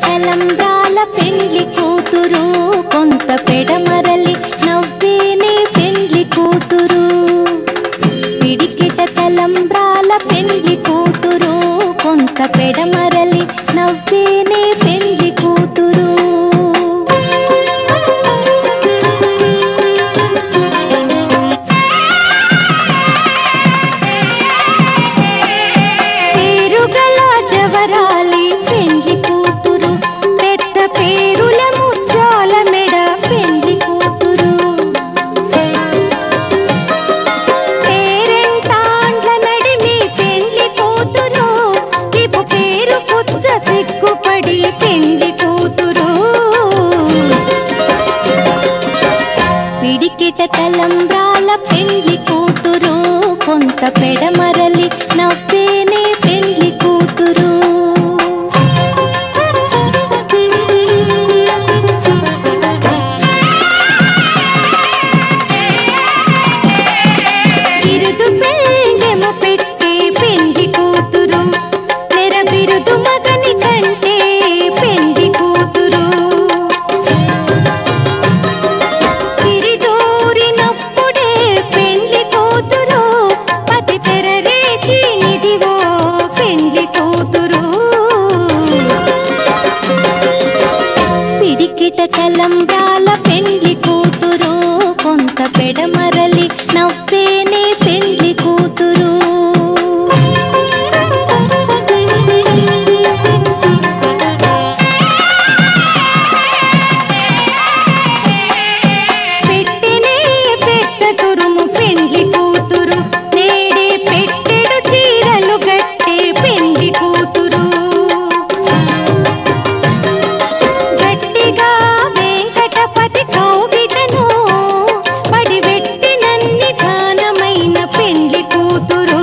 తలంబ్రాల పెండ్లి కూతురు కొంత పెడమరలి నవ్వేనే పెండ్లి కూతురు. పిడికిట తలంబ్రాల పెండ్లి కూతురు కొంత పెడమరలి నవ్వేనే పెండ్లి కూతురు. పేరుగల జవరాలి పెండ్లి కూతురు పెద్ద పేరుల ముత్యాల మెడ పెండ్లి కూతురు. పేరెంటాండ్ల నడిమి పెండ్లి కూతురు ఇపు పేరు పుచ్చ సిగ్గుపడి పెండ్లి కూతురు. పిడికిట తలంబ్రాల పెండ్లి కూతురు కొంత పెడమరలి నవ్వేనే పెండ్లి కూతురు. బిరుదు పెండెమ పెట్టే పెండ్లి కూతురు నెర బిరుదు మగని కంటే పెండ్లి కూతురు. సిరిదూరినప్పుడే పెండ్లి కూతురు పతి పెరరేచి నిదివో పెండ్లి కూతురు. పిడికిట తలంబ్రాల పెండ్లి కూతురు కొంత పెడమరలి నవ్వేనే పెండ్లి కూతురు. పెట్టెనే పెద్ద తురుము పెండ్లి కూతురు నేడే పెట్టెడు చీరలు గట్టే పెండ్లి కూతురు. గట్టిగా వెంకటపతి కౌగిటను పడివెట్టినన్ని దానమైన పెండ్లి కూతురు.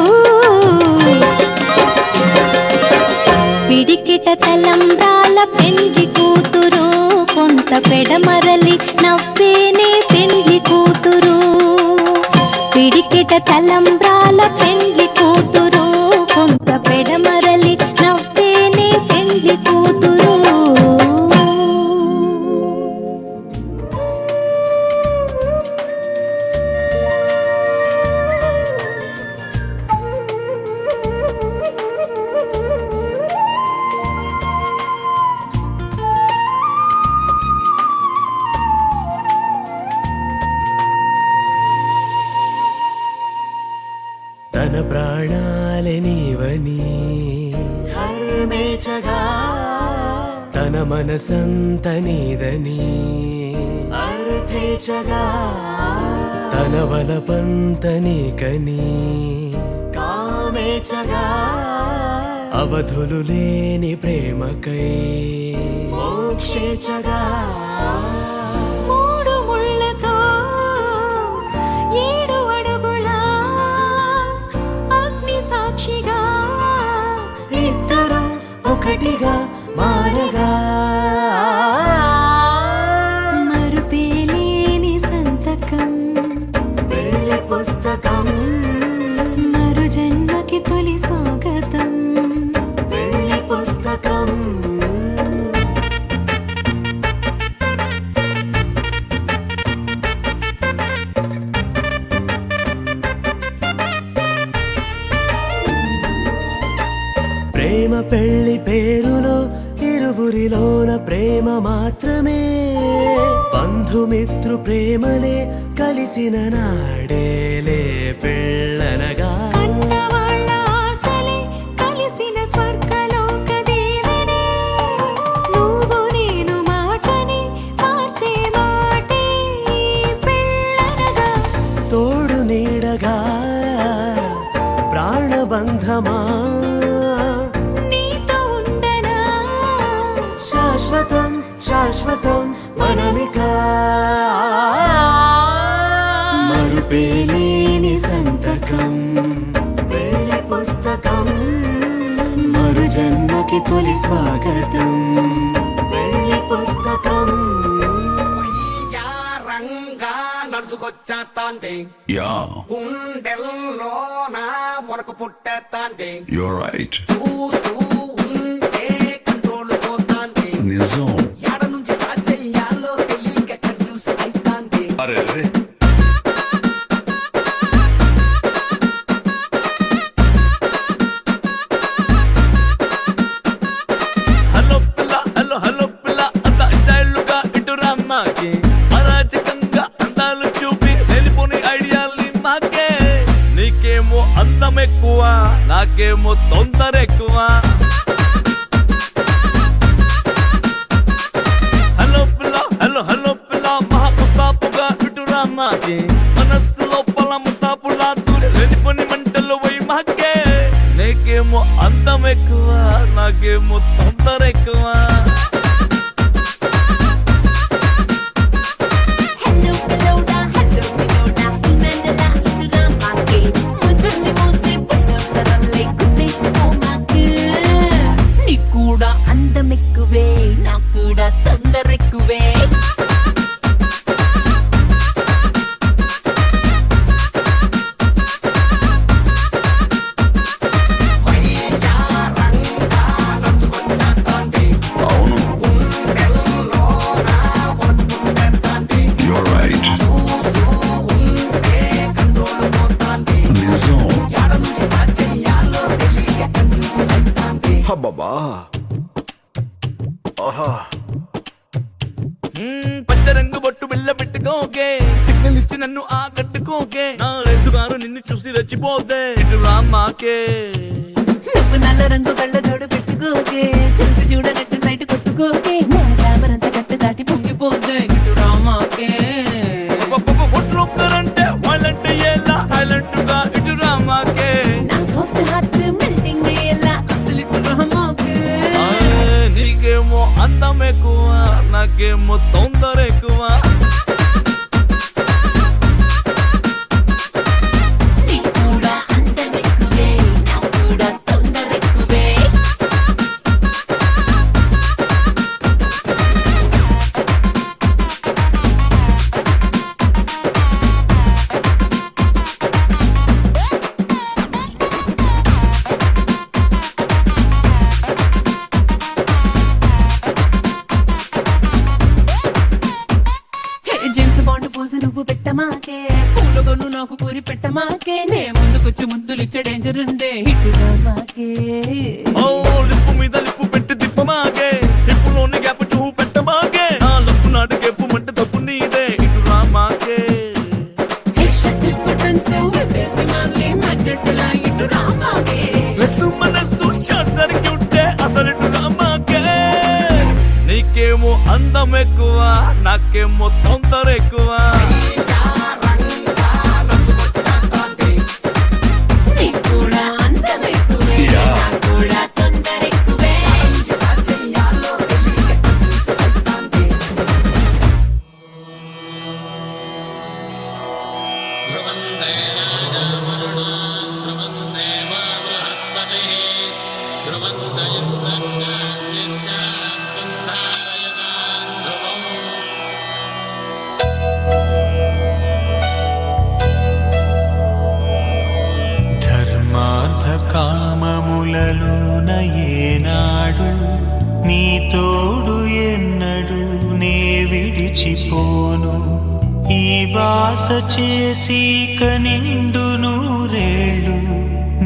పిడికిట తలంబ్రాల పెండ్లి కూతురు కొంత పెడమరలి నవ్వేనే పెండ్లి కూతురు. పిడికిట తలంబ్రాల పెండ్లి కూతురు కొంత పెడమరలి నవ్వేనే పెండ్లి కూతురు. తన ప్రాణాలే నీవని ధర్మేచగా తన మనసంత నీదని అర్థేచగా తన వలపంత నీకని కామేచగా అవధులు లేని ప్రేమకై మోక్షేచగా మూడు ముళ్ళతో ఏడు అడుగుల అగ్ని సాక్షిగా ఇద్దరు ఒకటిగా మారగా మరుపేలేని సంతకం పెళ్లి పుస్తకం మరు జన్మకి తొలి స్వాగతం పెళ్లి పుస్తకం. ప్రేమ పెళ్లి పేరులో ఇరువురిలోన ప్రేమ మాత్రమే బంధుమిత్రు ప్రేమనే కలిసిన నాడేలే పెళ్ళనగా. కన్నవాళ్ళ ఆశలే కలిసిన స్వర్గలోక దేవనే నువ్వు నేను మాటని మార్చే మాటే పెళ్ళనగా. తోడు నీడగా ప్రాణబంధమా నీతో ఉండనా శాశ్వతం శాశ్వతం మనమిక. మరుపేలేని సంతకం పెళ్లి పుస్తకం మరు జన్మకి తొలి స్వాగతం పెళ్లి పుస్తకం. రంగా నడుచుకొచ్చేస్తాంది Yeah, గుండెల్లో నా మొనకు పుట్టేస్తాంది you're right. చూస్తూ ఉంటే కంట్రోల్ పోతాంది నిజం. ఎడ నుంచి స్టార్ట్ చెయ్యాలో తెలియక కన్ఫ్యూజ్ అయితాంది. అరే అరే హలో పిల్ల హలో హలో పిల్ల అంత స్టైల్గా ఇటు రమ్మాకి అరాచకంగా అందాలు చూపి వెళ్ళిపోని ఐడియాల్ని మాకే నీకేమో అందం ఎక్కువ నాకేమో తొందర ఎక్కువ హలో పిల్ల హలో హలో పిల్ల మహాపుస్తాపుగా ఇటు రమ్మాకి మనస్సు లోపల ముస్తాపులా దూరి వెళ్ళిపోని మంటలు పోయి మాకే నీకేమో అందం ఎక్కువ నాకేమో తొందర ఎక్కువ హలో పిల్లోడా ఇమేనలా ఇటురా మాకే ముద్దుల్ని మోసే పుట్టసరల్లే కుట్టేసిపోమాకే నీ కూడా అందం ఎక్కువే నాకు కూడా తొందర ఎక్కువే అవును. You're right. నిజం. హబ్బబ్బా. ఆహా. పచ్చరంగు బొట్టు బిల్ల పెట్టుకోకే సిగ్నల్ ఇచ్చి నన్ను ఆకట్టుకోకే నా రేసుగారు నిన్ను చూసి రెచ్చిపోతే ఇటు రామాకే నువ్వు నల్ల రంగు కళ్ళ జోడు పెట్టుకోకే చూసి చూడనట్టు సైట్ కొట్టుకోకే నా గ్లామరంతా కట్టు దాటి పొంగిపోతే ఇటు రామాకే ఒక్కరంటే వాళ్ళంటే ఎలా సైలెంట్ గా ఇటు రామాకే నా సాఫ్ట్ హార్ట్ మెల్టింగ్ అయ్యేలా అసలు ఇటు రామాకే నీకేమో అందం ఎక్కువ నాకేమో తొందర ఎక్కువ నీ కూడా అందం ఎక్కువే నాకు కూడా తొందర ఎక్కువే జేమ్స్ బాండ్ పోజు నువ్వు పెట్టమాకే పూలగొన్ను నాకు కూరి పెట్టమాకే నే ముందుకొచ్చి ముద్దులు ఇచ్చే డేంజర్ ఉందే ఇటు రామాకే ఓ లిప్పు మీద లిప్పు పెట్టి తిప్పమాగే లిప్పులోని గ్యాప్ చూపు పెట్టమాగే నా లప్పు నాటి గెప్పు మంట తప్పు నీదే ఇటు రామాకే హే షట్ బటన్స్ విప్పేసి మళ్ళీ మ్యాగ్నెట్ లా ఇటు రామాకే లెస్సు మనస్సు షార్ట్ సర్క్యూట్ అసలు ఇటు రామాకే నీకేమో అందం ఎక్కువ నాకేమో తొందర ఎక్కువ నీ కూడా అందం ఎక్కువే నాకు కూడా తొందర ఎక్కువే ధర్మార్థ కామములలోన ఏనాడు నీ తోడు ఎన్నడు నే విడిచిపోను ఈ బాస చేసి కనిండు నూరేళ్ళు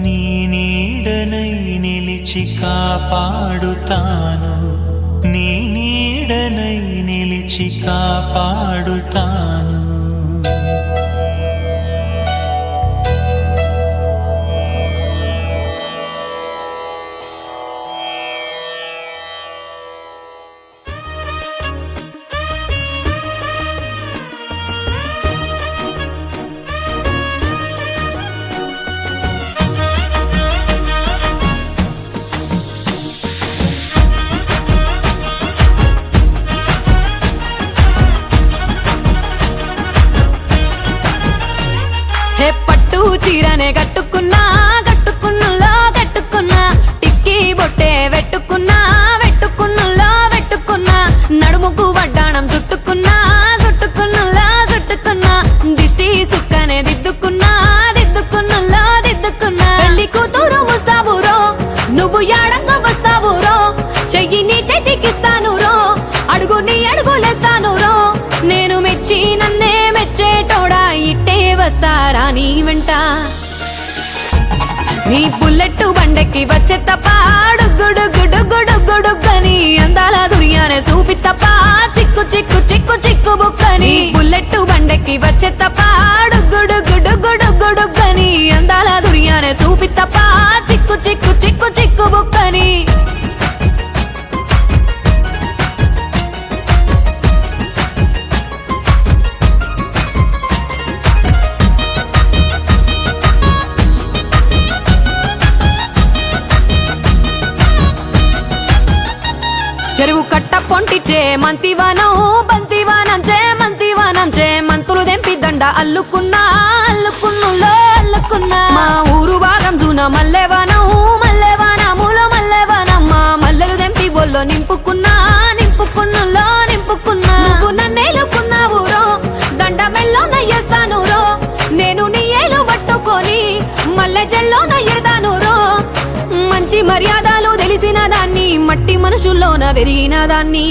నీ నీడనై నిలిచి కాపాడుతాను నీ నీడనై నిలిచి కాపాడుతాను హే పట్టు చీరనే కట్టుకున్నా కట్టుకున్నులో కట్టుకున్నా టిక్కీ బొట్టే వెట్టుకున్నా వెట్టుకున్నులో వెట్టుకున్నా నడుముకు వడ్డాణం చుట్టుకున్నా చుట్టుకున్నులో చుట్టుకున్నా దిష్టి సుక్కనే దిద్దుకున్నా దిద్దుకున్నులో దిద్దుకున్నా పెళ్లి కూతురు ముస్తాబురో నువ్వు యాడంగా వస్తావురో చెయ్యి నీ చేతికిస్తాను రో వస్తారా నీ వెంట నీ బుల్లెట్ బండెక్కి వచ్చే తప్ప గుడుగుడుగుడుగుడుగుడుగని అందాల దుర్యానే చూపి తప్ప చిక్కు చిక్కు చిక్కు చిక్కు బుక్కని బుల్లెట్ బండెక్కి వచ్చే తప్ప గుడుగుడుగుడుగుడుగని అందాల దుర్యానే చూపి తప్ప చిక్కు చిక్కు చిక్కు చిక్కు బుక్కని చెరువు కట్ట పొంటిచే మంతివానం బంతివానం చే మంతులు దెంపి దండ అల్లుకున్నా అల్లుకున్నులో అల్లుకున్నా మా ఊరు భాగం జూన మల్లెవానములో మల్లెవానమ్మ మల్లెలు దెంపి బొల్లో నింపుకున్నా నింపుకున్నులో నింపుకున్నా నువ్వు నన్నేలుకున్నావు రో దండ మెల్లో నయ్యేస్తాను రో నేను నీ ఏలు పట్టుకొని మల్లె జల్లో నయ్యేదాను రో మంచి మర్యాదలు తెలిసిన దాన్ని మట్టి మనుషుల్లోన పెరిగిన దాన్ని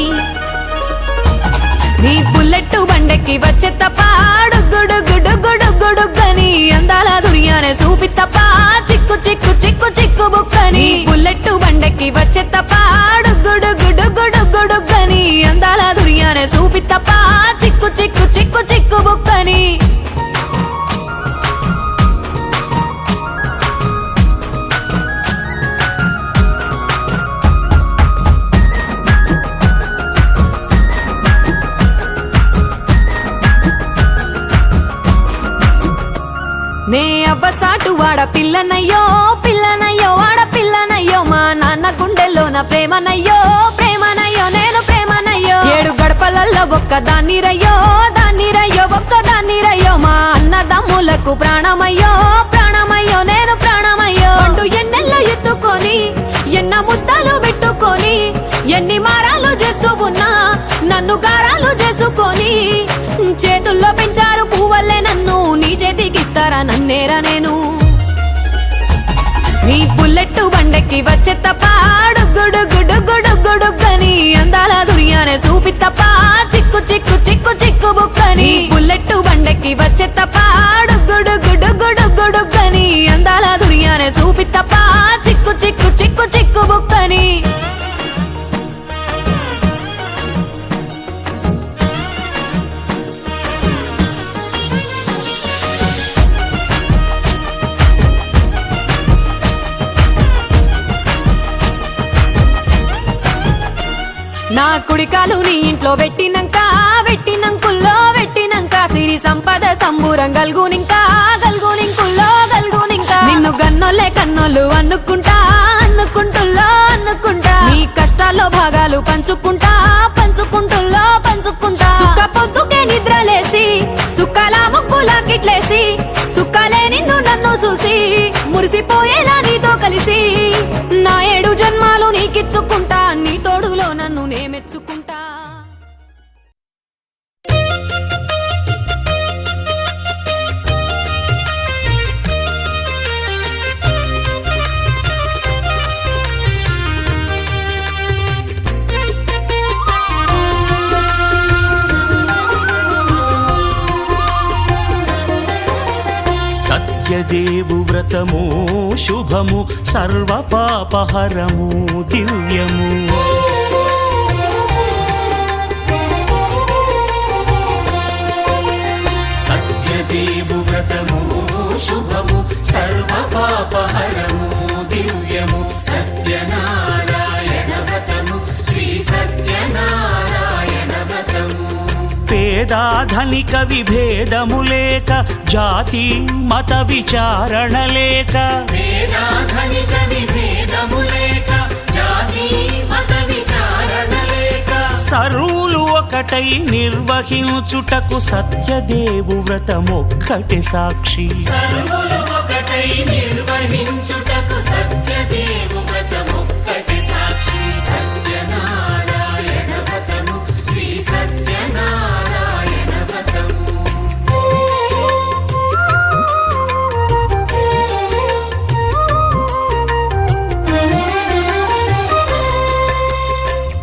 నీ బుల్లెట్ బండెక్కి వచ్చే తప్ప గుడుగుడుగుడుగుడుగని అందాల దుర్యానే చూపి తప్ప చిక్కు చిక్కు చిక్కు చిక్కు బుక్కని బుల్లెట్ బండెక్కి వచ్చే తప్ప గుడుగుడుగుడుగుడుగని అందాల దుర్యానే చూపి తప్ప చిక్కు చిక్కు చిక్కు చిక్కు బుక్కని నే అవ్వసాటు వాడ పిల్లనయ్యో పిల్లనయ్యో వాడ పిల్లనయ్యో మా నాన్న గుండెల్లోన ప్రేమనయ్యో ప్రేమనయ్యో నేను ప్రేమనయ్యో 7 గడపలల్లో ఒక్కదాన్ని రయ్యో ఒక్కదాన్ని రయ్యో మా అన్నదమ్ములకు ప్రాణమయ్యో ప్రాణమయ్యో నేను ప్రాణమయ్యో అంటూ ఎన్నెల్లో ఎత్తుకొని ఎన్న ముద్దలు పెట్టుకొని ఎన్ని మారాలు చేస్తూ ఉన్నా నన్ను గారాలు చేసుకొని చేతుల్లో పెంచారు పువ్వల్లే నన్ను నీ చేతికిస్తారా నన్నేరా నేను నీ బుల్లెట్ బండెక్కి వచ్చే తప్ప గుడుగుడుగుడుగుడుగని అందాల దుర్యానే చూపి తప్ప చిక్కు చిక్కు చిక్కు చిక్కు బుక్కని బుల్లెట్ బండెక్కి వచ్చే తప్ప గుడుగుడుగుడుగుడుగని అందాల దుర్యానే చూపి తప్ప చిక్కు చిక్కు చిక్కు చిక్కు బుక్కని నా కుడికాలు నీ ఇంట్లో పెట్టినంక సిరి సంపద సంబూరం గల్గునింకా నిన్ను గన్నోలే కన్నోలు అనుకుంటా నీ కష్టాల్లో భాగాలు పంచుకుంటా సుక్క పొద్దుకే నిద్రలేసి సుక్కలా ముక్కులా కిట్లేసి సుక్కలే నిన్ను నన్ను చూసి మురిసిపోయేలా నీతో కలిసి నా 7 జన్మాలు నీకిచ్చుకుంటా నీ తోడులో నన్ను నే మెచ్చుకుంటా సత్యదేవు వ్రతము శుభము సర్వ పాపహరము దివ్యము సత్యదేవు వ్రతము శుభము సర్వ పాపహరము దివ్యము సత్యనారాయణ వ్రతము శ్రీ సత్యనారాయణ వ్రతము పేదాధనిక విభేదము లేక జాతి మత విచారణ లేక పేదాధనిక విభేదము లేక జాతి మత విచారణ లేక సర్వులు ఒకటై నిర్వహించుటకు సత్యదేవు వ్రతమొక్కటి సాక్షి సర్వులు ఒకటై నిర్వహించుటకు సత్యదేవు వ్రతమొక్కటి సాక్షి సత్యనారాయణ వ్రతము శ్రీ సత్యనారాయణ వ్రతము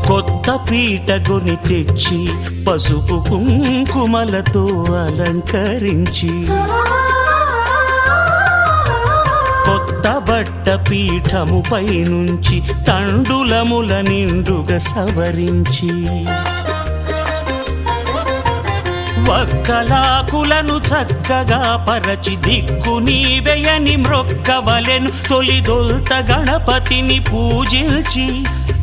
కొత్త పీటగుని తెచ్చి పసుపు కుంకుమలతో అలంకరించి వట్టపీఠముపై నుంచి తండులముల నిండుగా సవరించి వక్కలాకులను చక్కగా పరచి దిక్కు నీవెయని మ్రొక్కవలెను తొలిదొల్త గణపతిని పూజించి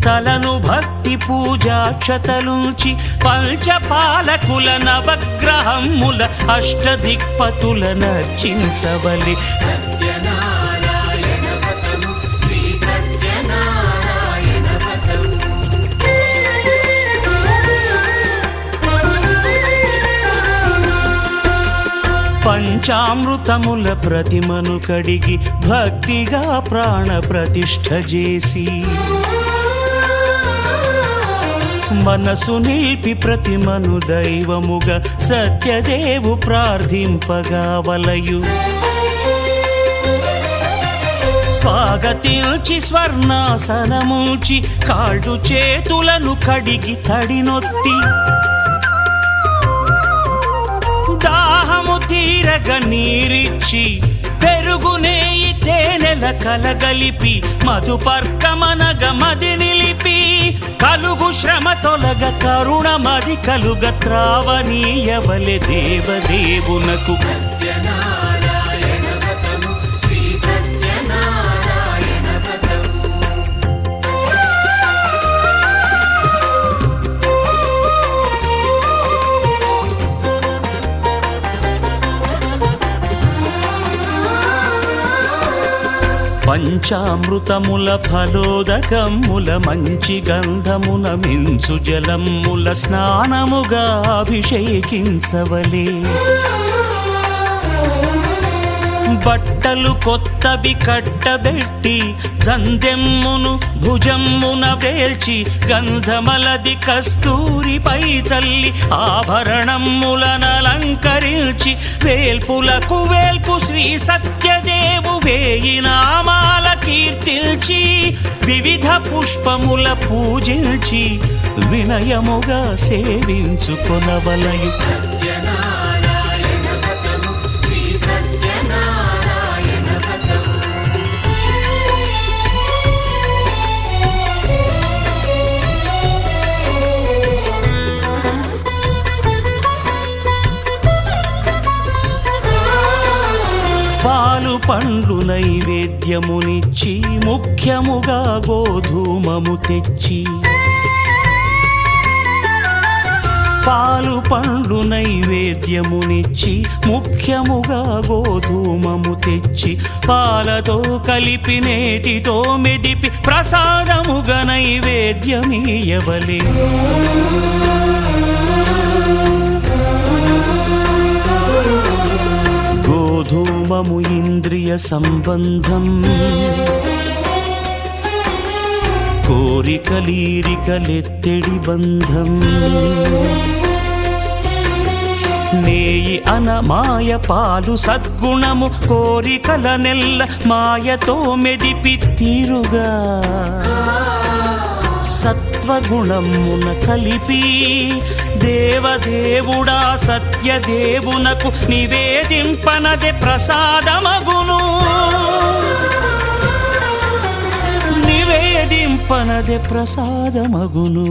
తలను భక్తి పూజాక్షతలుంచి పంచపాలకుల నవగ్రహముల అష్టదిక్పతుల నర్చించవలె సత్యనారాయణ వ్రతము శ్రీ సత్యనారాయణ వ్రతము పంచామృతముల ప్రతిమను కడిగి భక్తిగా ప్రాణ ప్రతిష్ఠ చేసి మనసు నిలిపి ప్రతిమను దైవముగా సత్యదేవు ప్రార్థింపగా వలయు స్వాగతించి స్వర్ణాసనముంచి కాళ్ళు చేతులను కడిగి తడినొత్తి దాహము తీరగ నీరిచ్చి పెరుగు నేయి తేనెల కలగలిపి మధుపర్కమనగ మది నిలిపి కలుగు శ్రమ తొలగ కరుణ మది కలుగ త్రావనీయవలె దేవదేవునకు సత్యనారాయణ వ్రతము శ్రీ సత్యనారాయణ వ్రతము పంచామృతముల ఫలోదకముల మంచి గంధమున మించు జలముల స్నానముగా అభిషేకించవలే బట్టలు కొత్తవి కట్టబెట్టి జందెమ్మును భుజమ్మున వేల్చి గంధమలది కస్తూరిపై చల్లి ఆభరణములనలంకరించి వేల్పులకు వేల్పు శ్రీ సత్యదేవు వేయి నామాల కీర్తిల్చి వివిధ పుష్పముల పూజించి వినయముగా సేవించుకొనవలయు సత్యనారాయణ వ్రతము శ్రీ సత్యనారాయణ వ్రతము పాలు పండ్లు నైవేద్యమునిచ్చి ముఖ్యముగా గోధూమము తెచ్చి పాలు పండ్లు నైవేద్యమునిచ్చి ముఖ్యముగా గోధూమము తెచ్చి పాలతో కలిపి నేతితో మెదిపి ప్రసాదముగా నైవేద్యమీయవలే గోధూమము ఇంద్రియ సంబంధం కోరికలీరికలెత్తెడి బంధం నేయి అనమాయ పాలు సద్గుణము కోరికల నెల్ల మాయతో మెదిపి తీరుగా సత్వగుణమున కలిపి దేవదేవుడా సత్యదేవునకు నివేదింపనదే ప్రసాదమగును నివేదింపనదే ప్రసాదమగును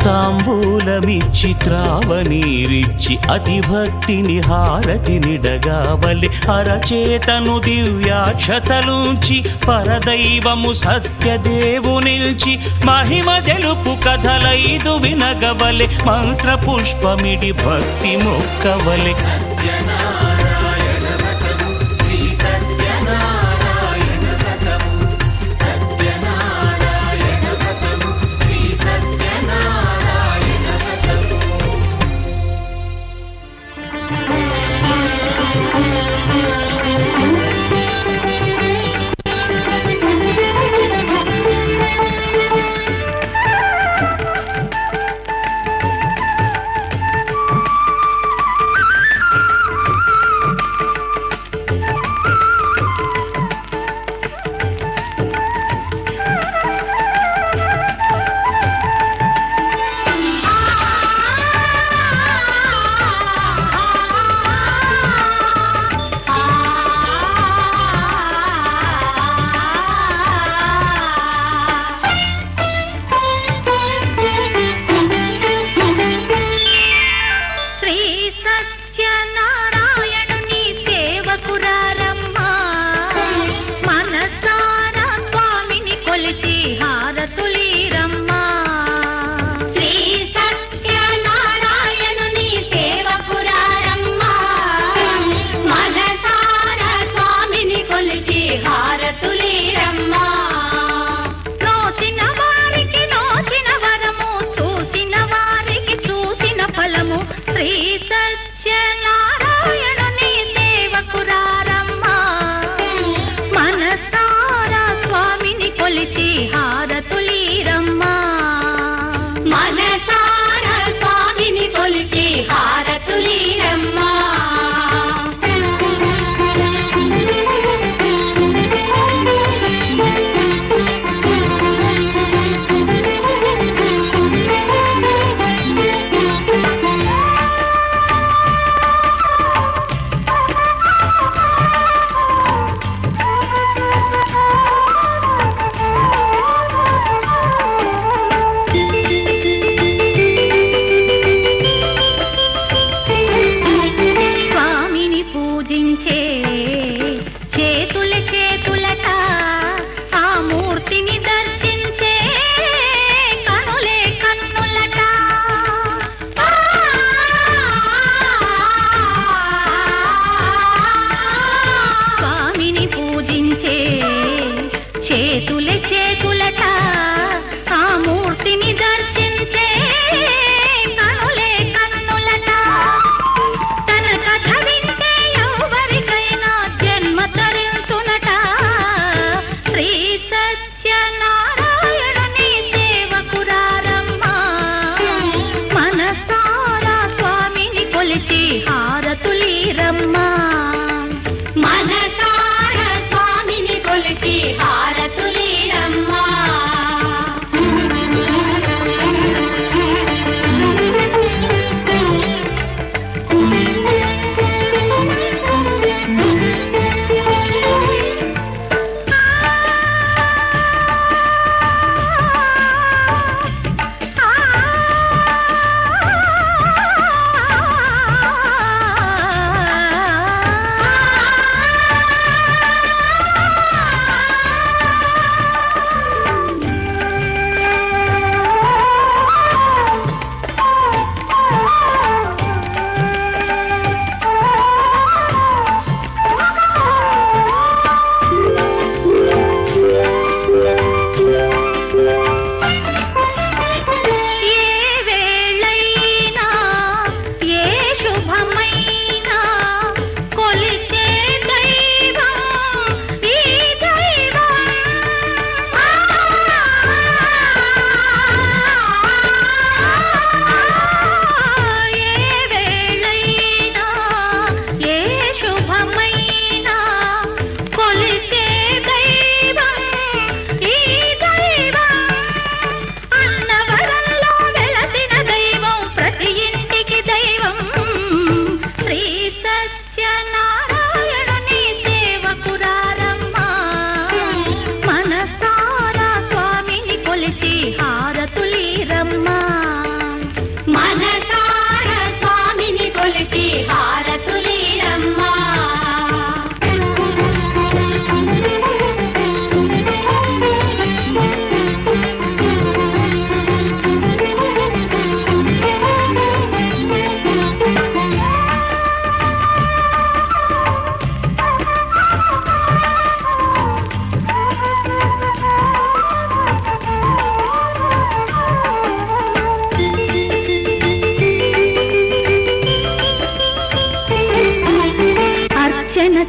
తాంబూలమిచ్చి త్రావనీరిచ్చి అతి భక్తిని హారతినిడగావలి అరచేతను దివ్యాక్షతలుంచి పరదైవము సత్యదేవు నిల్చి మహిమ తెలుపు కథలైదు వినగవలె మంత్ర పుష్పమిడి భక్తి మొక్కవలె సత్యనారాయణ వ్రతము శ్రీ సత్యనారాయణ వ్రతము సత్యనారాయణ వ్రతము శ్రీ సత్యనారాయణ వ్రతము పూజించే చేతుల చేతులట ఆ మూర్తిని దర్శించే కనులే కన్నులట స్వామిని పూజించే చేతుల చేతులట ఆ మూర్తిని దర్శించే కనులే కన్నులట తన కథ వింటే ఎవరికైనా జన్మ తరించునట శ్రీ సత్యనారాయణుని సేవకురారమ్మా మనసారా స్వామిని కొలిచి హారతులీరమ్మా మనసారా స్వామిని కొలిచి హారతులీరమ్మా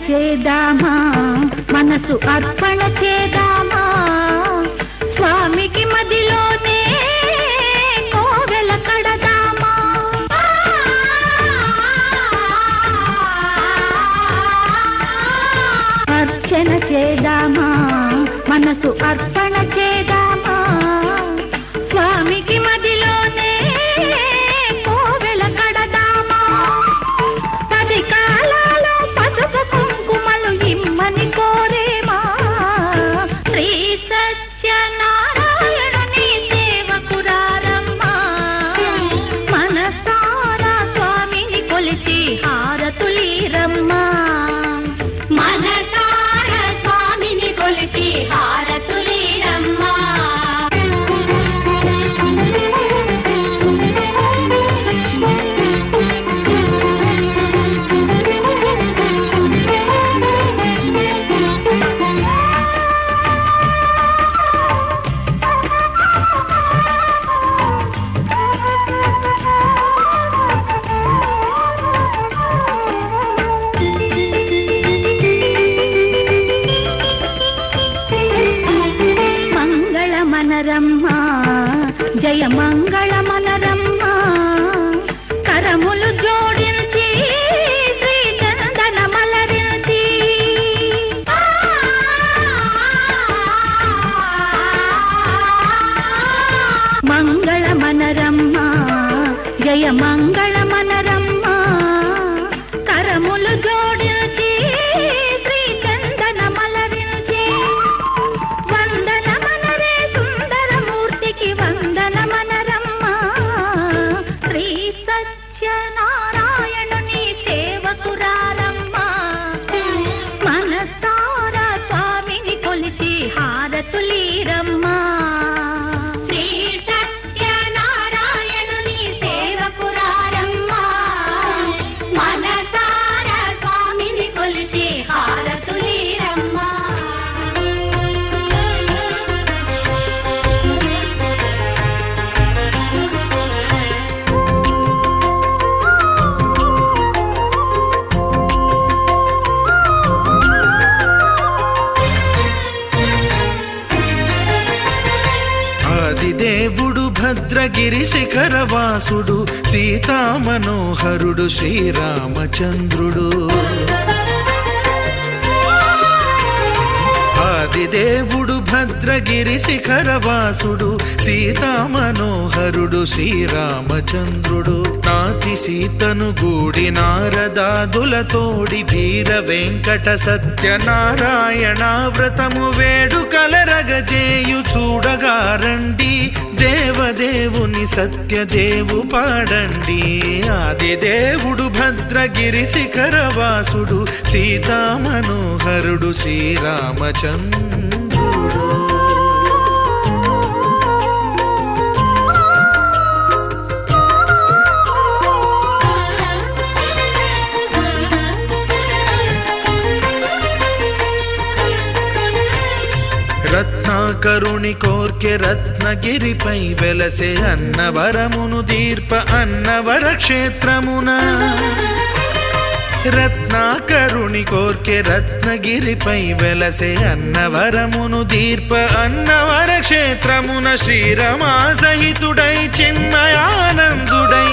చేదామా మనసు అర్పణ చేదామా స్వామికి మదిలోనే కోవెల కడదామా అర్చన చేదామా మనసు అర్పణ చేదామా స్వామికి మదిలోనే కోవెల కడదామా 10 కాలాలో పసుపు కుంకుమలు ఇమ్మని కోరేమా శ్రీ సత్యనారాయణుని సేవకురారమ్మా మనసారా స్వామిని కొలిచి హారతులీరమ్మా మనసారా స్వామిని కొలిచి హారతులీరమ్మా మనరమ్మా జయ మంగళ మనరమ్మా కరములు జోడించి శ్రీ చందన మలరించి మంగళ మనరమ్మా జయ మంగళ మనరమ్మా కరములు జోడించి శ్రీ చందన మలరించి వందన మనరే సుందరమూర్తికి వందన మనరమ్మా పిలిచే హారతులీరమ్మా. ఆదిదేవుడు భద్రగిరి శిఖరవాసుడు సీతామనోహరుడు శ్రీరామచంద్రుడు. ఆదిదేవుడు భద్రగిరి శిఖరవాసుడు సీతామనోహరుడు శ్రీరామచంద్రుడు. నాతి సీతను గూడి నారదాదులతోడి వీర వెంకట సత్యనారాయణ వ్రతము వేడుకలరగజేయు చూడగారండి. దేవదేవుని సత్యదేవు పాడండి. ఆదిదేవుడు భద్రగిరి శిఖరవాసుడు సీతామనోహరుడు శ్రీరామచంద్రుడు. రత్నాకరుని కోర్కె రత్నగిరిపై వెలసే అన్నవరమును దీర్ప అన్నవర క్షేత్రమున. రత్నాకరుని కోర్కె రత్నగిరిపై వెలసే అన్నవరమును దీర్ప అన్నవర క్షేత్రమున. శ్రీరమా సహితుడై చిన్మయానందుడై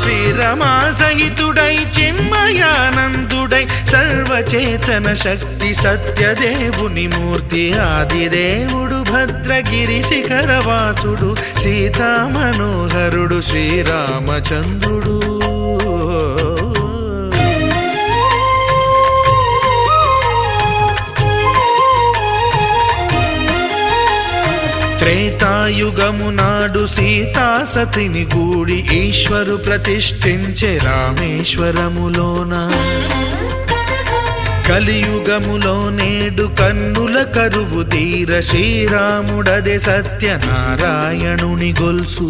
శ్రీరమా సహితుడై చిన్మయానందుడై సర్వచేతన శక్తి సత్యదేవుని మూర్తి. ఆదిదేవుడు భద్రగిరి శిఖరవాసుడు సీతామనోహరుడు శ్రీరామచంద్రుడు. త్రేతాయుగము నాడు సీతా సతిని గూడి ఈశ్వరు ప్రతిష్ఠించే రామేశ్వరములోన. కలియుగములో నేడు కన్నుల కరువు తీర శ్రీరాముడదే సత్యనారాయణుని గొల్సు.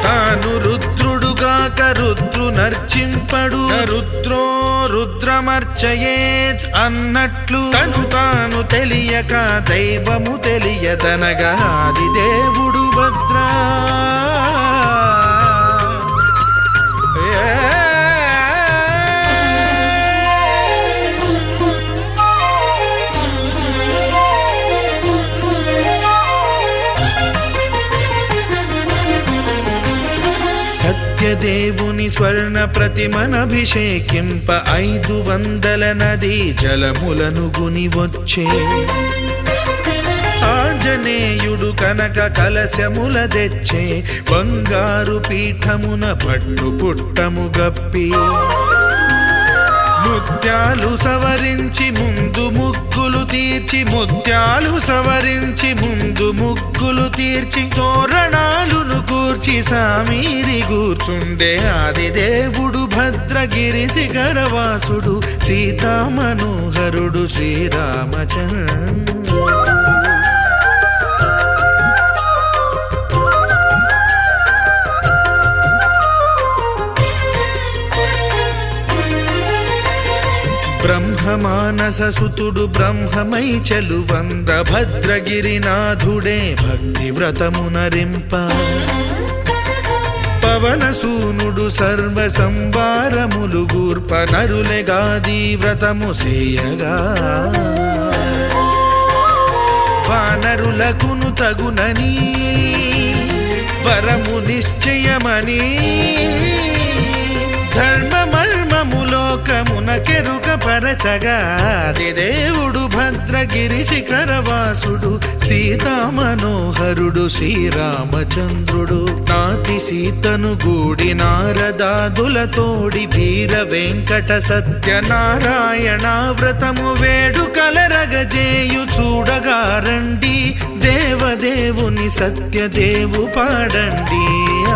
తాను రుద్రుడుగాక రుద్రు నర్చింపడు రుద్రో రుద్రమర్చయేత్ అన్నట్లు తను తాను తెలియక దైవము తెలియదనగా ఆదిదేవుడు భద్రా. సత్యదేవుని స్వర్ణ ప్రతిమనభిషేకింప 500 నదీ జలములను గుని వచ్చే. ఆంజనేయుడు కనక కలశముల తెచ్చే బంగారు పీఠమున పట్టు పుట్టము గప్పి. ముత్యాలు సవరించి ముందు ముగ్గులు తీర్చి ముత్యాలు సవరించి ముందు ముగ్గులు తీర్చి తోరణాలును కూర్చి సామీరి కూర్చుండే. ఆదిదేవుడు భద్రగిరి శిఖరవాసుడు సీతామనోహరుడు శ్రీరామచంద్రుడు. బ్రహ్మమానస సుతుడు బ్రహ్మమై చెలువంద్ర భద్రగిరినాథుడే భక్తి వ్రతమునరింప. పవనసూనుడు సర్వ సంవారములు గూర్ప నరులెగాది వ్రతము సేయగా. వానరులకును తగునని వరము నిశ్చయమని ధర్మమర్మములోకమున కెరుక పరచగా. ఆదిదేవుడు భద్రగిరి శిఖరవాసుడు సీతామనోహరుడు శ్రీరామచంద్రుడు. నాతి సీతను గూడి నారదాదులతోడి వీర వెంకట సత్యనారాయణ వ్రతము వేడుకలరగజేయు చూడగారండి. దేవదేవుని సత్యదేవు పాడండి.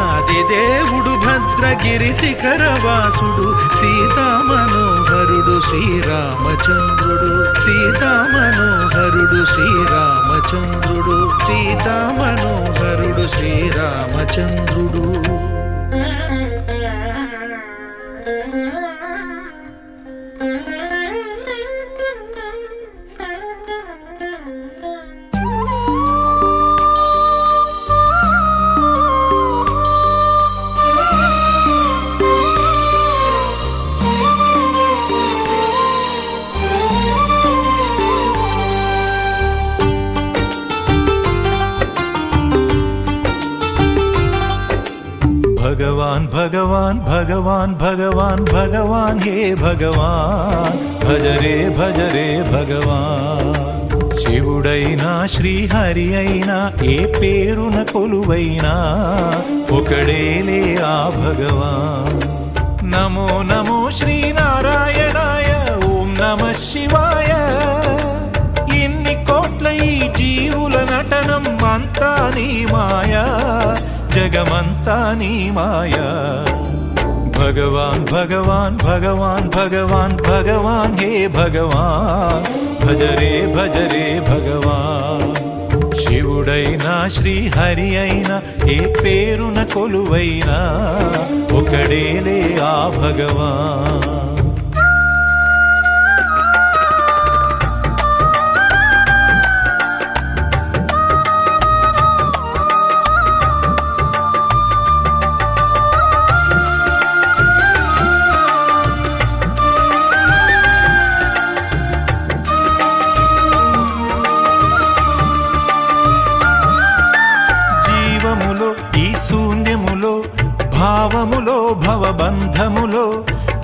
ఆదిదేవుడు భద్రగిరి శిఖరవాసుడు సీతామనోహరుడు శ్రీరామచంద్రుడు. సీతామనోహరుడు శ్రీరామచంద్రుడు. సీతామనోహరుడు శ్రీరామచంద్రుడు. भगवान भगवान भगवान भगवान भगवान हे भगवान भज रे भगवान శివుడైనా శ్రీహరి అయినా ఏ పేరున కొలువైనా ఒకడేలే ఆ భగవాన్ నమో నమో శ్రీనారాయణాయ ఓం నమః శివాయ ఇన్ని కోట్ల ఈ జీవుల నటనం అంతా నీ మాయా జగమంతా నీ మాయా భగవాన్ భగవాన్ భగవాన్ భగవాన్ భగవాన్ హే భగవాన్ భజ రే భగవాన్ శివుడైనా శ్రీహరి అయినా ఏ పేరున కొలువైనా ఒకడేలే ఆ భగవాన్ భావములో భవబంధములో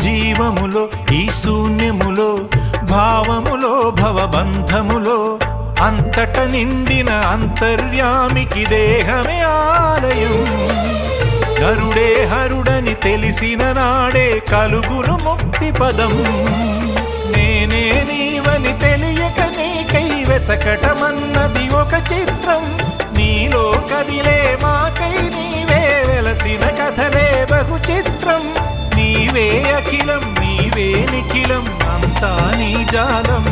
జీవములో ఈ శూన్యములో భావములో భవబంధములో అంతట నిండిన అంతర్యామికి దేహమే ఆలయం హరుడే హరుడని తెలిసిన నాడే కలుగును ముక్తి పదం నేనే నీవని తెలియక నీకై వెతకటమన్నది ఒక చిత్రం నీలో కదిలే మాకై నీవే వెలసిన కథలే బహు చిత్రం నీవే అఖిలం నీవే నిఖిలం అంతా నీ జాలం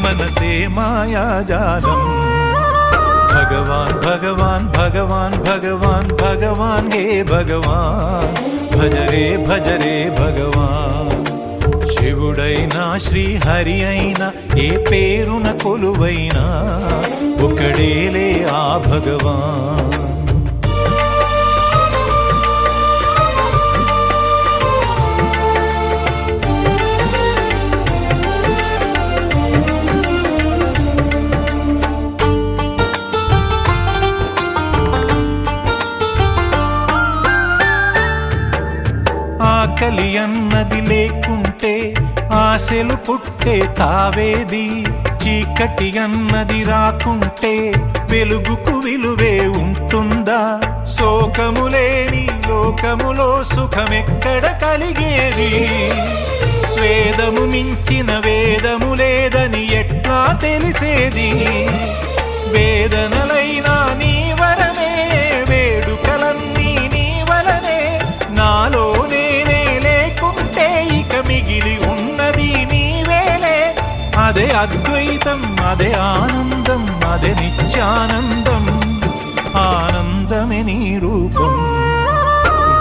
మనసే మాయాజాలం భగవాన్ భగవాన్ భగవాన్ భగవాన్ భగవాన్ హే భగవాన్ భజ రే భగవాన్ శివుడైనా శ్రీహరి అయినా ఏ పేరున కొలువైనా ఒకడేలే ఆ భగవాన్ ఆకలి అన్నది లేకుంటే ఆశలు పుట్టే తావేది చీకటి అన్నది రాకుంటే వెలుగుకు విలువే ఉంటుందా శోకము లేని లోకములో సుఖమెక్కడ కలిగేది స్వేదము మించిన వేదము లేదని ఎట్లా తెలిసేది వేదనలైనా నీ వరమే వేడుకలన్నీ నీ వలనే నాలో నేనే లేకుంటే ఇక మిగిలి ఉన్నది నీవేలే అదే అద్వైతం అదే ఆనందం అదే నిత్యానందం ఆనందమే నీ రూపం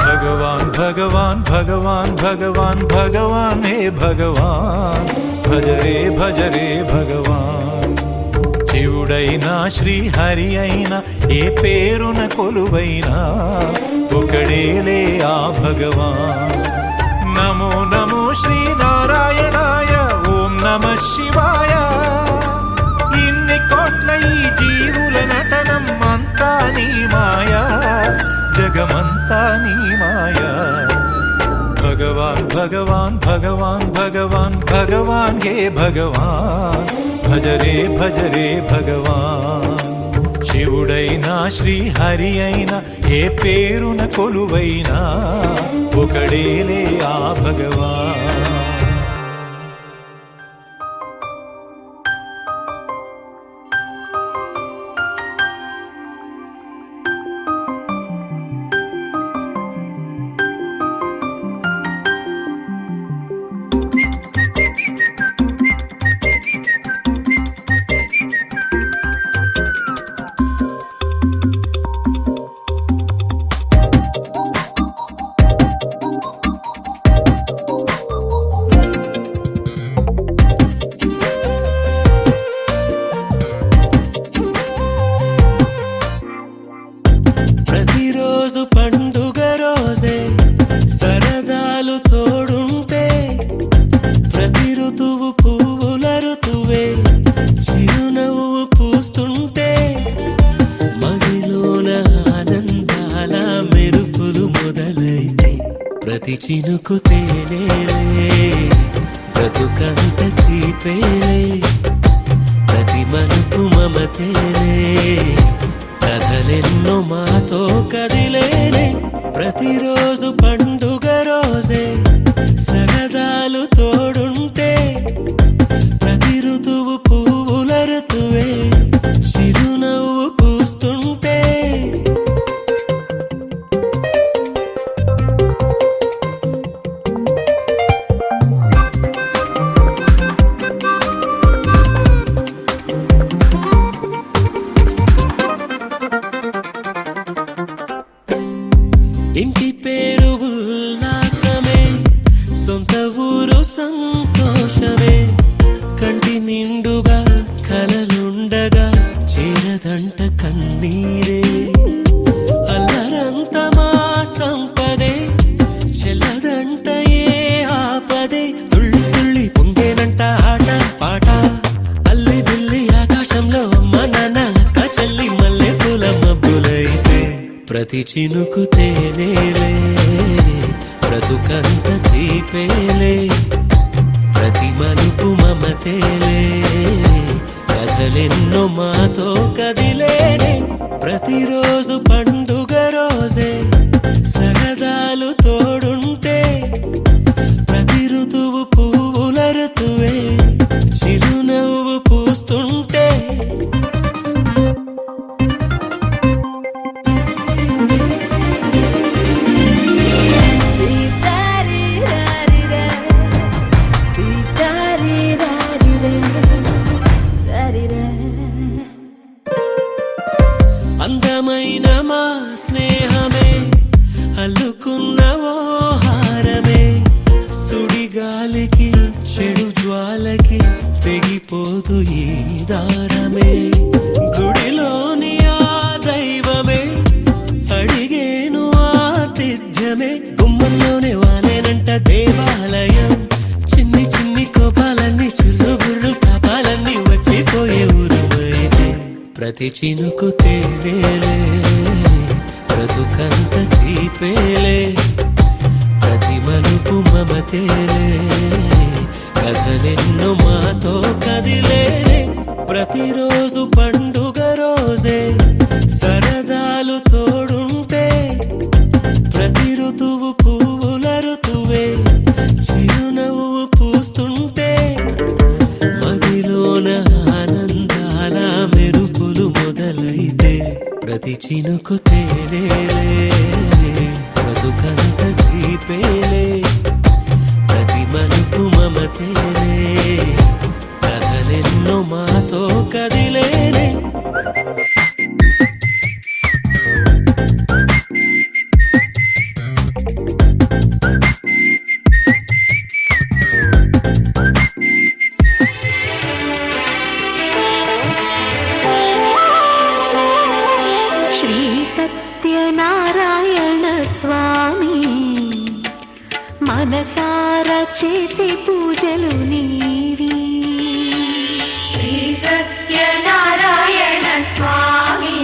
భగవాన్ భగవాన్ భగవాన్ భగవాన్ భగవాన్ హే భగవాన్ భజ రే భగవాన్ శివుడైనా శ్రీహరి అయినా ఏ పేరున కొలువైనా ఒకడేలే ఆ భగవాన్ నమో నమో శ్రీనారాయణాయ ఓం నమః శివాయ ఇన్ని కోట్ల ఈ జీవుల నటనం అంతా నీ మాయా జగమంతా నీ మాయా భగవాన్ భగవాన్ భగవాన్ భగవాన్ భగవాన్ హే భగవాన్ భజ రే భగవాన్ శివుడైనా శ్రీహరి అయినా ఏ పేరున కొలువైనా ఒకడేలే ఆ భగవాన్ ప్రతి చినుకు తేనేలే బ్రతుకంత తీపేలే ప్రతి మలుపు మమతేలే కథలెన్నో మాతో కదిలేనే ప్రతిరోజు పండుగ రోజే సరదాలు తోడుంటే ప్రతి ఋతువు పువ్వుల ఋతువే చిరునవ్వు పూస్తుంటే ఇంటి పేరు ఉల్లాసమే సొంత ఊరు సంతోషమే కంటి నిండుగా కలలుండగా చేరదంట కన్నీరే అల్లరంత మా సంపదే చెల్లదంట ఏ ఆపదే తుళ్ళి తుళ్ళి పొంగేనంట ఆట పాట అల్లి బిల్లి ఆకాశంలో అమ్మ నాన్న అక్క చెల్లి మల్లె పూల మబ్బులైతే ప్రతి చినుకు తేనేలే బ్రతుకంత తీపేలే ప్రతి మలుపు మమతేలే కథలెన్నో మాతో కదిలేనే ప్రతిరోజు పండుగ రోజే సరదాలు తోడుంటే ప్రతి ఋతువు పువ్వుల ఋతువే చిరునవ్వు పూస్తుంటే అందమైన మా స్నేహమే అల్లుకున్న ఓ హారమే సుడిగాలికి చెడు జ్వాలకి తెగిపోదు ఈ దారమే గుడిలోని ఆ దైవమే అడిగేను ఆతిథ్యమే గుమ్మంలోనే వాలేనంట దేవాలయం చిన్ని చిన్ని కోపాలన్నీ చిల్లు బుర్రు తాపాలన్నీ వచ్చిపోయే ఊరుమైతే ప్రతి చినుకు తేనేలే బ్రతుకంత తీపేలే ప్రతి మలుపు మమతేలే కథలెన్నో మాతో కదిలేనే ప్రతిరోజు పండుగ రోజే సరదాలు తోడుంటే ప్రతి ఋతువు పువ్వుల ఋతువే చిరునవ్వు పూస్తుంటే మదిలోన ఆనందాల మెరుపులు మొదలైతే ప్రతి చినుకు తేనేలే బ్రతుకంత తీపేలే ప్రతి మలుపు మమతేలే కథలెన్నో మాతో కదిలేనే శ్రీ సత్యనారాయణ స్వామి మనసారా చేసే పూజలు నీవి శ్రీ సత్యనారాయణ స్వామి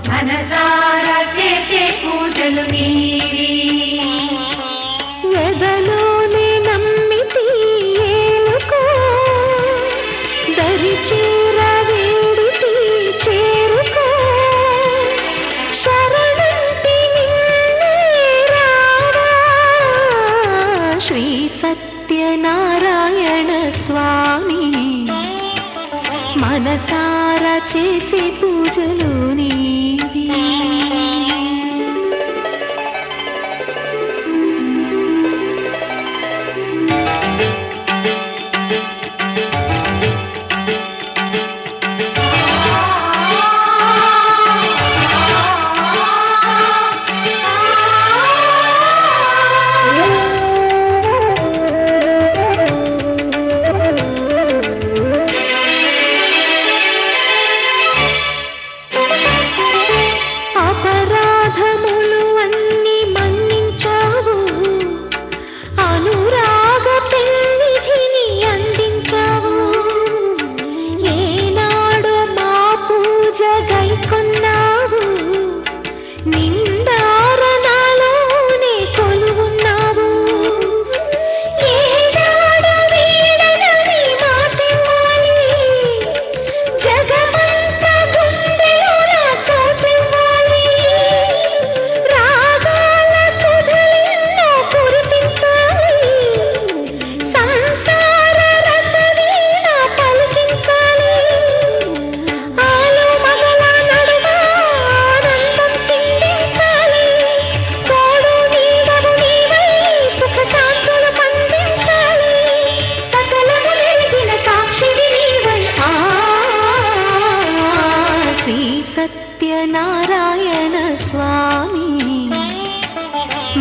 మనసారా చేసే పూజలు నీవి ఎదలోనే నమ్మితి ఏలుకో దరి చేర వేడితి చేరుకో శరణంటి నిన్నే రావా శ్రీ సత్యనారాయణ స్వామి మనసారా చేసే పూజలు నీవి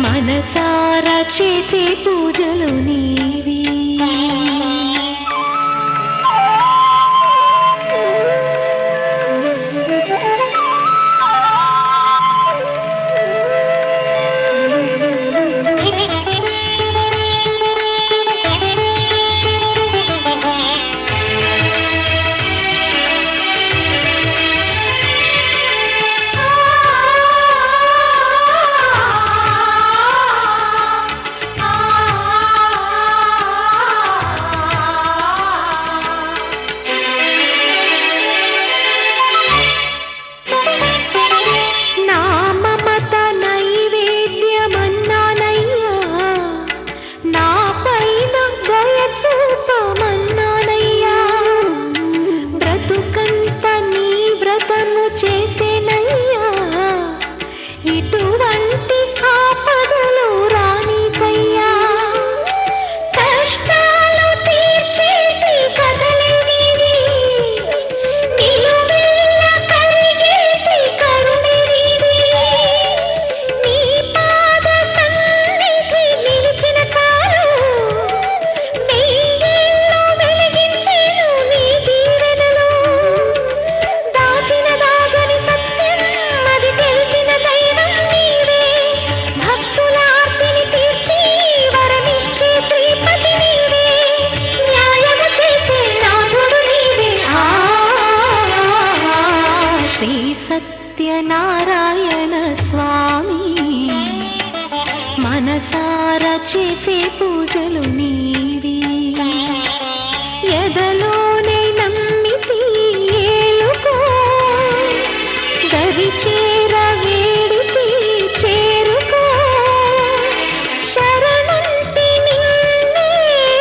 మనసారా చేసే పూజలు నీవి నా మమత నైవేద్యమన్నానయ్యా నా పైన దయ చూపమన్నానయ్యా బ్రతుకంత నీ వ్రతము చేసేనయ్యా ఇటువంటి ఆపదలు రానికయ్యా కష్టాలు తీర్చేటి కథలే నీవి నిలువెల్ల కరిగేటి కరుణే నీవి నీ పాద సన్నిధి నిలిచిన చాలు వెయ్యేళ్ళు వెలిగించేను నీ దీవెనలు దాచిన దాగని సత్యం అది తెలిసిన దైవం నీవే భక్తుల ఆర్తిని తీర్చి వరమిచ్చే శ్రీపతి నీవే న్యాయము చేసే నాథుడు నీవే శ్రీ సత్యనారాయణ స్వామి మనసారా చేసే పూజలు నీవి ఎదలోనే నమ్మితి ఏలుకో దరి చేర వేడితి చేరుకో శరణంటి నిన్నే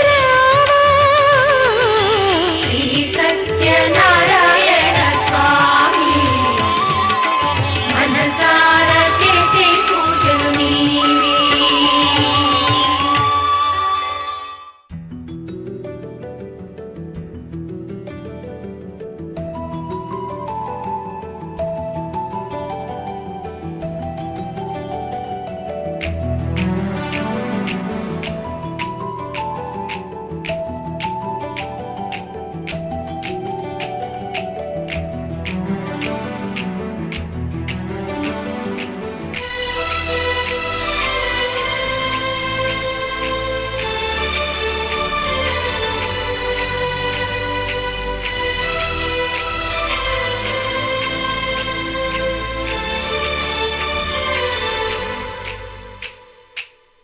రావా శ్రీ సత్యనారాయణ స్వామి మనసారా చేసే పూజలు నీవి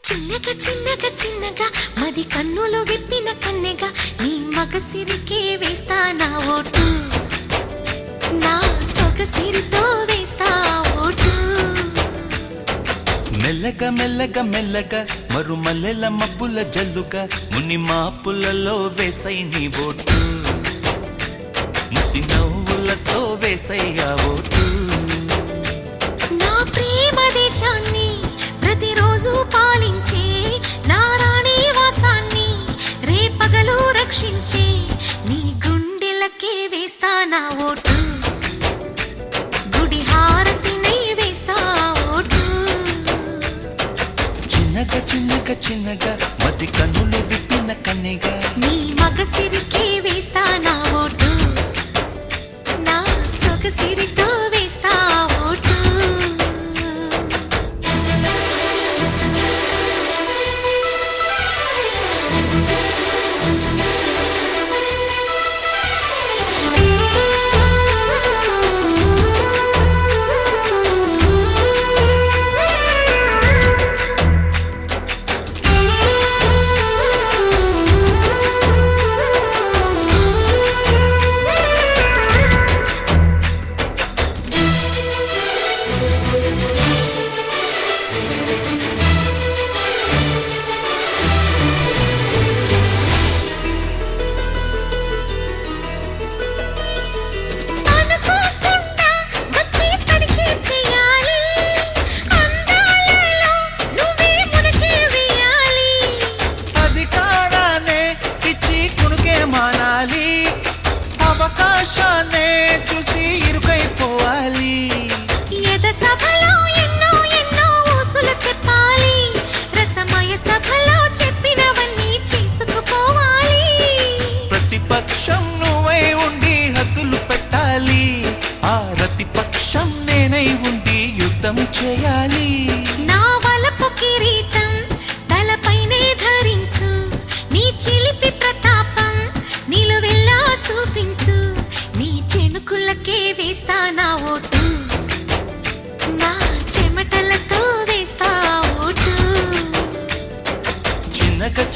చిన్నగా చిన్నగా చిన్నగా మది కన్నులు విప్పిన కన్నెగా నీ మగసిరికే వేస్తా నా ఓటు నా సొగసిరితో వేస్తా ఓటు మెల్లగా మెల్లగా మెల్లగా మరుమల్లెల మబ్బుల జల్లుగా ముని మాపులలో వేసై నీ ఓటు ముసి నవ్వులతో వేసయ్యా ఓటు నా ప్రేమ దేశాన్ని ప్రతిరోజు పాలించే నా రాణి వాసాన్ని రేపగలు రక్షించే నీ గుండెలకే వేస్తా నా ఓటు గుడి హారతినై వేస్తా ఓటు చిన్నగా చిన్నగా చిన్నగా మది కన్నులు విప్పిన కన్నెగా నీ మగసిరికే వేస్తా నా ఓటు నా సొగసిరితో వేస్తా ఓటు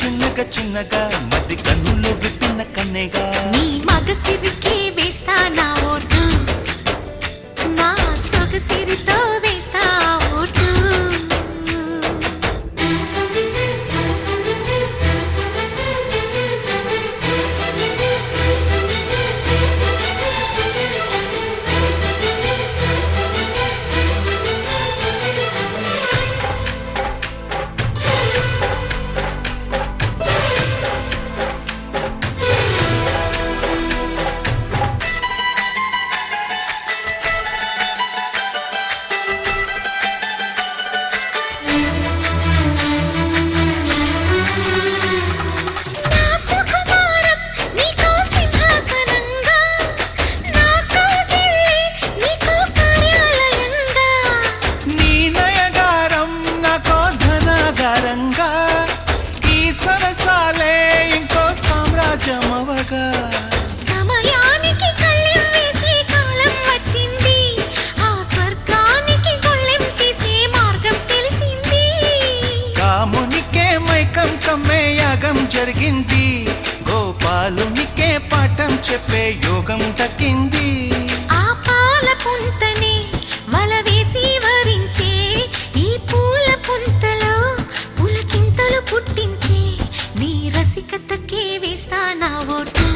చిన్నగా చిన్నగా మది కన్నులో విప్పిన కన్నెగా నీ మగ సిరికి వేస్తా నా ఓటు నా సొగసిరితో వేస్తా ఓటు నా సుకుమారం నీకో సింహాసనంగా నా కౌగిలి నీకో కార్యాలయంగా నీ నయగారం నాకో ధనాగారంగా ఈ సరసాలే ఇంకో సామ్రాజ్యమవగా సమయానికి కళ్ళెం వేసే కాలం వచ్చింది ఆ స్వర్గానికి గొళ్ళెం తీసే మార్గం తెలిసింది కామునికే మైకం కమ్మే యాగం జరిగింది గోపాలునికే పాఠం చెప్పే యోగం దక్కింది ఆ పాల పుంతని వల వేసి వరించే ఈ పూల పుంతలో పులకింతలు పుట్టించే నీ రసికతకే వేస్తా నా ఓటు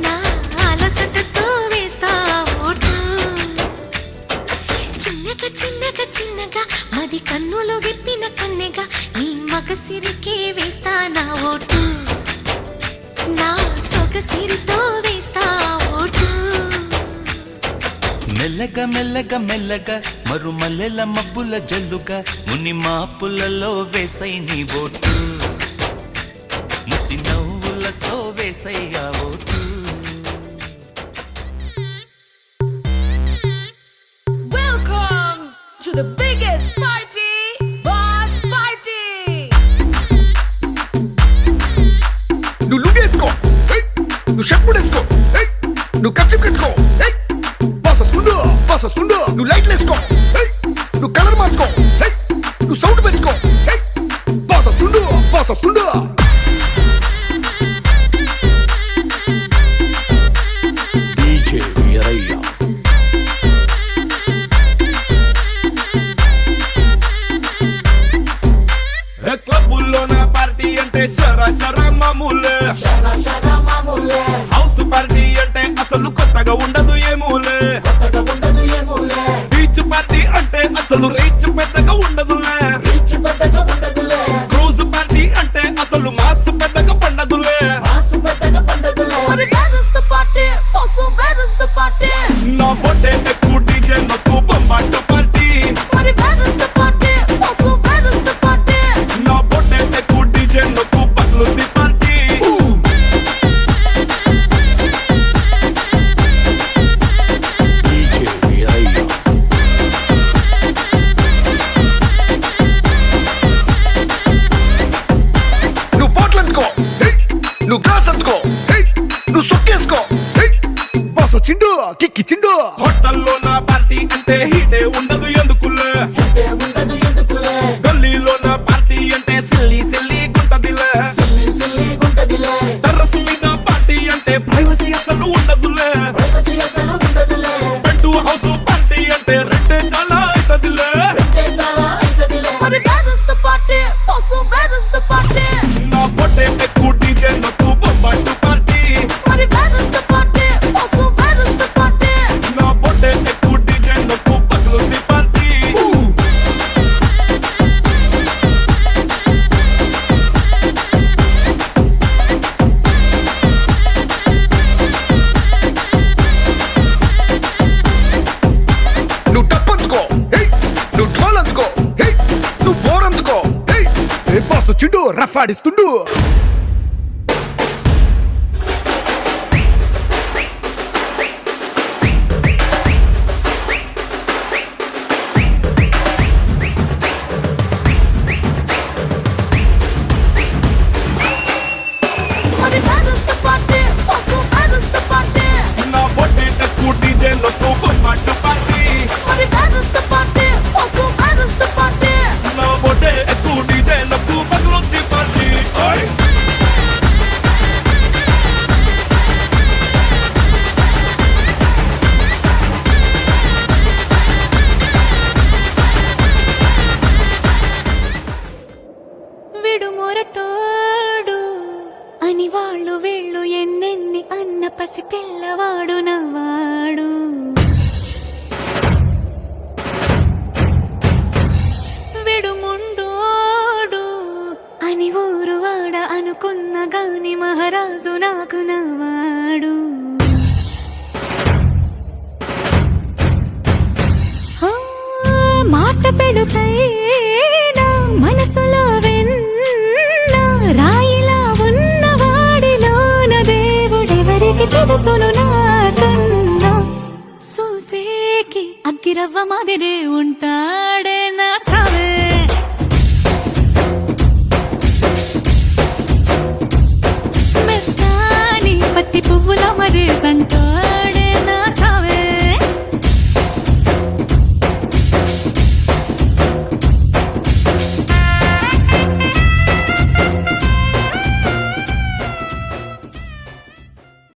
నా అలసటతో వేస్తా ఓటు చిన్నగా చిన్నగా చిన్నగా మది కన్నులో విప్పిన కన్నెగా నీ మగ సిరికే వేస్తా నా ఓటు నా సొగసిరితో వేస్తా ఓటు మెల్లగా మెల్లగా మెల్లగా మరుమల్లెల మబ్బుల జల్లుగా ముని మాపులలో వేసై నీ ఓటు ముసి నవ్వులతో వేసయ్యా vote Welcome to the biggest party, Boss Party. నువ్వు లుంగేసుకో నువ్వు షర్ట్ ముడేసుకో నువ్వు కచ్చి కట్టుకో బాస్ వస్తుండు నువ్వు లైట్లు వేసుకో నువ్వు కలర్ మార్చుకో నువ్వు సౌండ్ పెంచుకో బాస్ వస్తుండు డీజే వీరయ్య క్లబ్బుల్లో నా పార్టీ అంటే శర మామూలే హౌస్ పార్టీ అంటే అసలు కొత్తగా ఉండదు ఏమూలే బీచ్ పార్టీ అంటే అసలు రీచ్ పెద్దగా ఉండదులే క్రూజ్ పార్టీ అంటే అసలు మాస్ పెద్దగా పండదులే But where is the party? Also, where is the party? నా బొట్టే ఎక్కువ డీజే నొక్కు బొమ్బాట party But where is the party? Also, where is the party? నా బొట్టే ఎక్కువ డీజే నొక్కు పట్లుంది పార్టీ డీజే వీరయ్య నువ్వు బాటిల్ అందుకో నువ్వు గ్లాస్ అందుకో నువ్వు సొక్కేసుకో బాస్ వచ్చిండు కిక్కిచ్చిండు హోటల్లో నా పార్టీ అంటే హీటే ఉండదు ఎందుకులే గల్లీలో నా పార్టీ అంటే సిల్లి గుంటదిలే టెర్రస్ మీద పార్టీ అంటే ప్రైవసీ అసలు ఉండదులే బెడ్ హౌస్ పార్టీ అంటే రెండే చాలా అవుతదిలే But where is the party? Also, where is the party? నా పొట్టే ఎక్కువ డీజే నొక్కు బొమ్బాటు party But where is the party? Also, where is the party? నా పొట్టే ఎక్కువ డీజే నొక్కు పట్లుంది పార్టీ నువ్వు డప్పు అందుకో నువ్వు ఢోల్ అందుకో నువ్వు బోర్ అందుకో బాస్ వచ్చిండు rough ఆడిస్తుండు DJ, no tu, bagulho de party. విడు మొరటోడు అని వాళ్ళు వీళ్ళు ఎన్నెన్ని అన్న పసి పిల్లవాడు నవ్వాడు. విడు ముండోడు అని ఊరు వాడ అనుకున్న గాని మహారాజు నాకు నవ్వాడు. మాట పెడుసైనా మనసులో వెన్న రాయిలా ఉన్నవాడిలోన దేవుడెవరికి తెలుసును నాకన్నా. సూసేకి అగ్గిరవ్వ మాదిరే